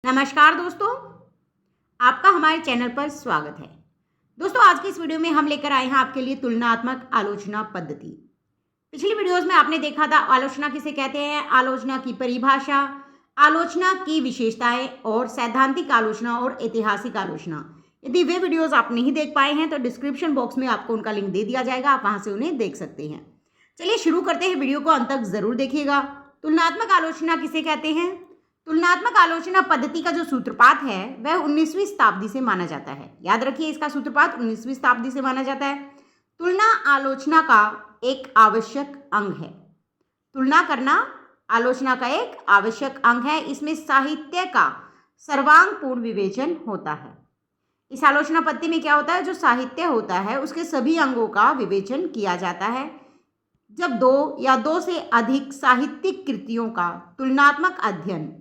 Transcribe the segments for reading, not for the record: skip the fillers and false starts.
नमस्कार दोस्तों, आपका हमारे चैनल पर स्वागत है। दोस्तों, आज की इस वीडियो में हम लेकर आए हैं आपके लिए तुलनात्मक आलोचना पद्धति। पिछली वीडियोस में आपने देखा था आलोचना किसे कहते हैं, आलोचना की परिभाषा, आलोचना की विशेषताएं और सैद्धांतिक आलोचना और ऐतिहासिक आलोचना। यदि वे वीडियोस आप नहीं देख पाए हैं तो डिस्क्रिप्शन बॉक्स में आपको उनका लिंक दे दिया जाएगा, आप वहां से उन्हें देख सकते हैं। चलिए शुरू करते हैं, वीडियो को अंत तक जरूर देखिएगा। तुलनात्मक आलोचना किसे कहते हैं? तुलनात्मक आलोचना पद्धति का जो सूत्रपात है वह 19वीं शताब्दी से माना जाता है। याद रखिए, इसका सूत्रपात 19वीं शताब्दी से माना जाता है। तुलना आलोचना का एक आवश्यक अंग है। तुलना करना आलोचना का एक आवश्यक अंग है। इसमें साहित्य का सर्वांगपूर्ण विवेचन होता है। इस आलोचना पद्धति में क्या होता है, जो साहित्य होता है उसके सभी अंगों का विवेचन किया जाता है। जब दो या दो से अधिक साहित्यिक कृतियों का तुलनात्मक अध्ययन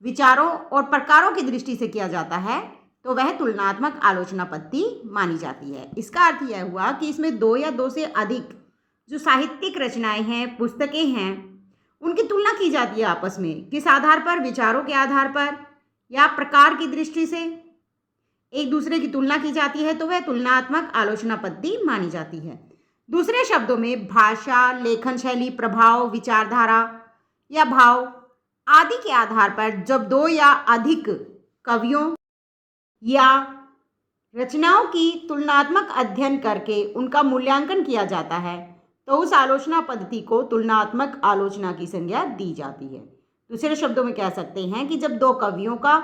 विचारों और प्रकारों की दृष्टि से किया जाता है तो वह तुलनात्मक आलोचना पद्धति मानी जाती है। इसका अर्थ यह हुआ कि इसमें दो या दो से अधिक जो साहित्यिक रचनाएं हैं, पुस्तकें हैं, उनकी तुलना की जाती है आपस में। किस आधार पर? विचारों के आधार पर या प्रकार की दृष्टि से एक दूसरे की तुलना की जाती है तो वह तुलनात्मक आलोचना पद्धति मानी जाती है। दूसरे शब्दों में भाषा, लेखन शैली, प्रभाव, विचारधारा या भाव आदि के आधार पर जब दो या अधिक कवियों या रचनाओं की तुलनात्मक अध्ययन करके उनका मूल्यांकन किया जाता है तो उस आलोचना पद्धति को तुलनात्मक आलोचना की संज्ञा दी जाती है। दूसरे शब्दों में कह सकते हैं कि जब दो कवियों का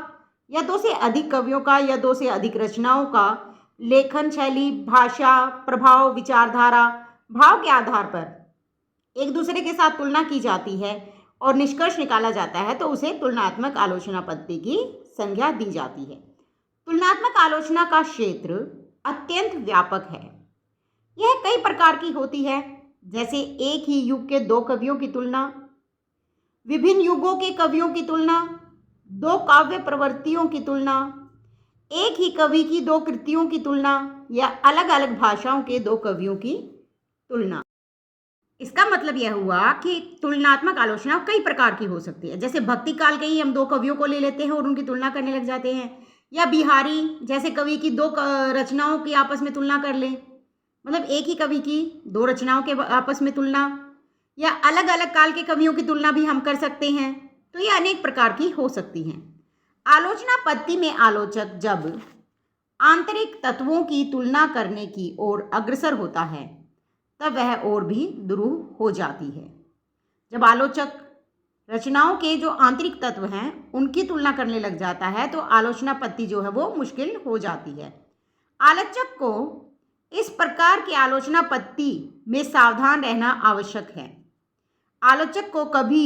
या दो से अधिक कवियों का या दो से अधिक रचनाओं का लेखन शैली, भाषा, प्रभाव, विचारधारा, भाव के आधार पर एक दूसरे के साथ तुलना की जाती है और निष्कर्ष निकाला जाता है तो उसे तुलनात्मक आलोचना पद्धति की संज्ञा दी जाती है। तुलनात्मक आलोचना का क्षेत्र अत्यंत व्यापक है। यह कई प्रकार की होती है, जैसे एक ही युग के दो कवियों की तुलना, विभिन्न युगों के कवियों की तुलना, दो काव्य प्रवृत्तियों की तुलना, एक ही कवि की दो कृतियों की तुलना या अलग अलग भाषाओं के दो कवियों की तुलना। इसका मतलब यह हुआ कि तुलनात्मक आलोचना कई प्रकार की हो सकती है। जैसे भक्ति काल के ही हम दो कवियों को ले लेते हैं और उनकी तुलना करने लग जाते हैं, या बिहारी जैसे कवि की दो रचनाओं की आपस में तुलना कर लें, मतलब एक ही कवि की दो रचनाओं के आपस में तुलना, या अलग अलग काल के कवियों की तुलना भी हम कर सकते हैं। तो ये अनेक प्रकार की हो सकती हैं। आलोचना पद्धति में आलोचक जब आंतरिक तत्वों की तुलना करने की ओर अग्रसर होता है तब वह और भी दुरूह हो जाती है। जब आलोचक रचनाओं के जो आंतरिक तत्व हैं उनकी तुलना करने लग जाता है तो आलोचना पद्धति जो है वो मुश्किल हो जाती है। आलोचक को इस प्रकार की आलोचना पद्धति में सावधान रहना आवश्यक है। आलोचक को कभी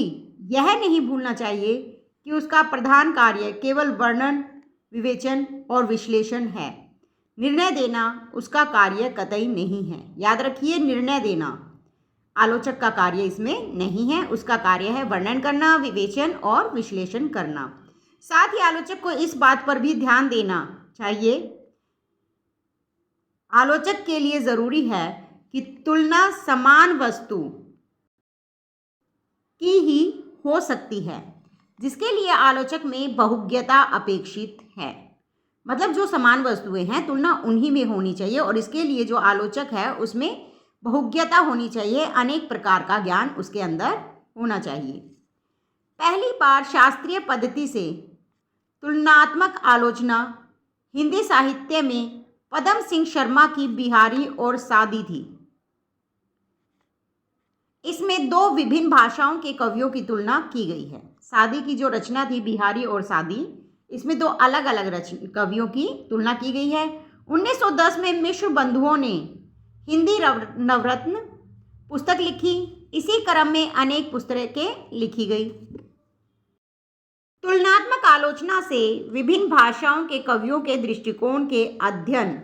यह नहीं भूलना चाहिए कि उसका प्रधान कार्य केवल वर्णन, विवेचन और विश्लेषण है। निर्णय देना उसका कार्य कतई नहीं है। याद रखिए, निर्णय देना आलोचक का कार्य इसमें नहीं है। उसका कार्य है वर्णन करना, विवेचन और विश्लेषण करना। साथ ही आलोचक को इस बात पर भी ध्यान देना चाहिए, आलोचक के लिए जरूरी है कि तुलना समान वस्तु की ही हो सकती है, जिसके लिए आलोचक में बहुज्ञता अपेक्षित है। मतलब जो समान वस्तुएं हैं तुलना उन्हीं में होनी चाहिए और इसके लिए जो आलोचक है उसमें बहुज्ञता होनी चाहिए, अनेक प्रकार का ज्ञान उसके अंदर होना चाहिए। पहली बार शास्त्रीय पद्धति से तुलनात्मक आलोचना हिंदी साहित्य में पदम सिंह शर्मा की बिहारी और सादी थी। इसमें दो विभिन्न भाषाओं के कवियों की तुलना की गई है। सादी की जो रचना थी बिहारी और सादी, इसमें दो अलग अलग कवियों की तुलना की गई है। 1910 में मिश्र बंधुओं ने हिंदी नवरत्न पुस्तक लिखी। इसी क्रम में अनेक पुस्तकें लिखी गई। तुलनात्मक आलोचना से विभिन्न भाषाओं के कवियों के दृष्टिकोण के अध्ययन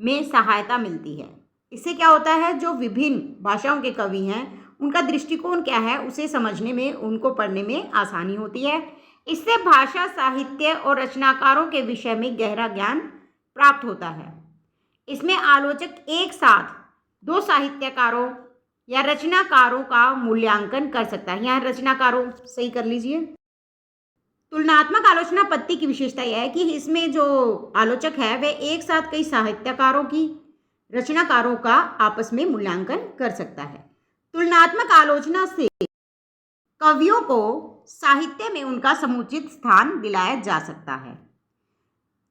में सहायता मिलती है। इससे क्या होता है, जो विभिन्न भाषाओं के कवि हैं उनका दृष्टिकोण क्या है उसे समझने में, उनको पढ़ने में आसानी होती है। इससे भाषा, साहित्य और रचनाकारों के विषय में गहरा ज्ञान प्राप्त होता है। इसमें आलोचक एक साथ दो साहित्यकारों या रचनाकारों का मूल्यांकन कर सकता है। यहाँ रचनाकारों सही कर लीजिए। तुलनात्मक आलोचना पद्धति की विशेषता यह है कि इसमें जो आलोचक है वे एक साथ कई साहित्यकारों की रचनाकारों का आपस में मूल्यांकन कर सकता है। तुलनात्मक आलोचना से कवियों को साहित्य में उनका समुचित स्थान दिलाया जा सकता है।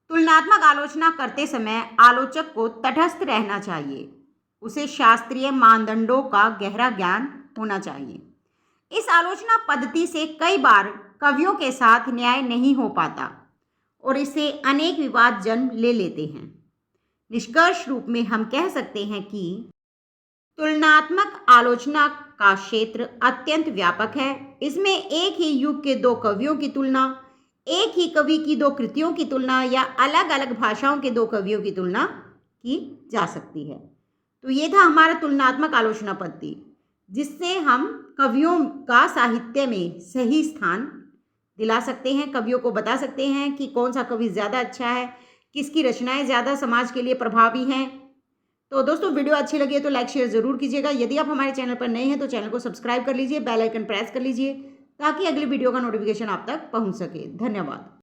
तुलनात्मक आलोचना करते समय आलोचक को तटस्थ रहना चाहिए। उसे शास्त्रीय मानदंडों का गहरा ज्ञान होना चाहिए। इस आलोचना पद्धति से कई बार कवियों के साथ न्याय नहीं हो पाता और इससे अनेक विवाद जन्म ले लेते हैं। निष्कर्ष रूप में हम कह सकते हैं कि तुलनात्मक आलोचना का क्षेत्र अत्यंत व्यापक है। इसमें एक ही युग के दो कवियों की तुलना, एक ही कवि की दो कृतियों की तुलना या अलग अलग भाषाओं के दो कवियों की तुलना की जा सकती है। तो ये था हमारा तुलनात्मक आलोचना पद्धति, जिससे हम कवियों का साहित्य में सही स्थान दिला सकते हैं, कवियों को बता सकते हैं कि कौन सा कवि ज़्यादा अच्छा है, किसकी रचनाएं ज़्यादा समाज के लिए प्रभावी हैं। तो दोस्तों, वीडियो अच्छी लगी है तो लाइक शेयर ज़रूर कीजिएगा। यदि आप हमारे चैनल पर नए हैं तो चैनल को सब्सक्राइब कर लीजिए, बेल आइकन प्रेस कर लीजिए ताकि अगली वीडियो का नोटिफिकेशन आप तक पहुंच सके। धन्यवाद।